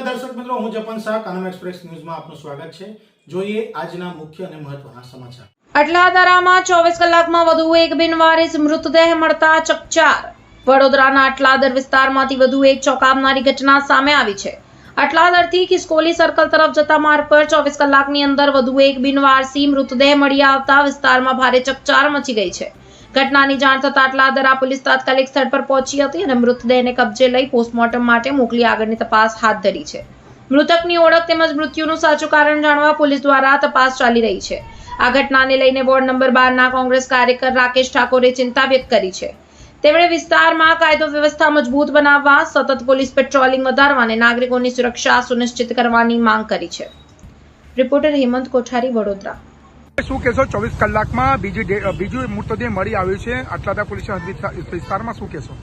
દર્શક મિત્રો, હું જપન શાહ, કાનમ એક્સપ્રેસ ન્યૂઝમાં આપનું સ્વાગત છે। જોઈએ આજના મુખ્ય અને મહત્વના સમાચાર। અટલાદરામાં 24 કલાકમાં વધુ એક બિનવારસ મૃતદેહ મળતા ચકચાર। વડોદરાના અટલાદર વિસ્તારમાંથી વધુ એક ચોંકાવનારી ઘટના સામે આવી છે। અટલાદરથી ખિસકોલી સર્કલ તરફ જતા માર્ગ પર 24 કલાકની અંદર વધુ એક બિનવારસી મૃતદેહ મળી આવતા વિસ્તારમાં ભારે ચકચાર મચી ગઈ છે। ઘટનાની જાણ થતાં અટલાદરા પોલીસ તાત્કાલિક સ્થળ પર પહોંચી હતી અને મૃતદેહને કબજે લઈ પોસ્ટમોર્ટમ માટે મોકલી આગળની તપાસ હાથ ધરી છે। મૃતકની ઓળખ તેમજ મૃત્યુનું સાચું કારણ જાણવા પોલીસ દ્વારા તપાસ ચાલી રહી છે। આ ઘટનાને લઈને વોર્ડ નંબર 12ના કોંગ્રેસ કાર્યકર રાકેશ ઠાકોરે ચિંતા વ્યક્ત કરી છે। તેમણે વિસ્તારમાં કાયદો વ્યવસ્થા મજબૂત બનાવવા, સતત પોલીસ પેટ્રોલિંગ વધારવા અને નાગરિકોની સુરક્ષા સુનિશ્ચિત કરવાની માંગ કરી છે। રિપોર્ટર હેમંત કોઠારી, વડોદરા। શું કહેશો? 24 કલાકમાં બીજું મૃતદેહ મળી આવ્યું છે અટલાદરા પોલીસ વિસ્તારમાં, શું કહેશો?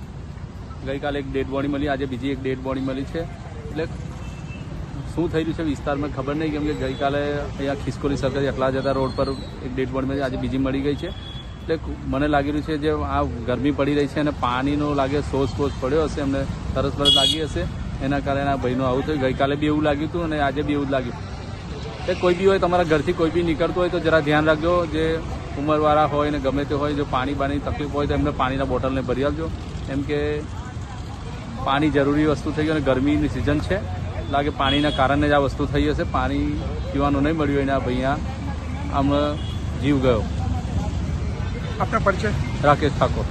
ગઈકાલે એક ડેડ બોડી મળી, આજે બીજી એક ડેડ બોડી મળી છે। એટલે શું થઈ રહ્યું છે વિસ્તારમાં ખબર નહીં, કેમ કે ગઈકાલે અહીંયા ખિસકોલી સર્કલ અટલાદરા રોડ પર એક ડેડ બોડી મળી, આજે બીજી મળી ગઈ છે। એટલે મને લાગી રહ્યું છે જે આ ગરમી પડી રહી છે અને પાણીનો લાગે સોસ પડ્યો હશે, એમને તરસ લાગી હશે, એના કારણે આ ભાઈનું આવું થયું। ગઈકાલે બી એવું લાગ્યું હતું અને આજે બી એવું જ લાગ્યું। એટલે કોઈ બી હોય, તમારા ઘરથી કોઈ બી નીકળતું હોય તો જરા ધ્યાન રાખજો। જે ઉંમરવાળા હોય ને ગમે તે હોય, જો પાણીની તકલીફ હોય તો એમને પાણીના બોટલને ભરી આપજો, એમ કે પાણી જરૂરી વસ્તુ થઈ ગયું અને ગરમીની સિઝન છે, લાગે પાણીના કારણે જ આ વસ્તુ થઈ હશે। પાણી પીવાનું નહીં મળ્યું એને આ ભૈયા આમ જીવ ગયો। આપનો પરિચય? રાકેશ ઠાકોર।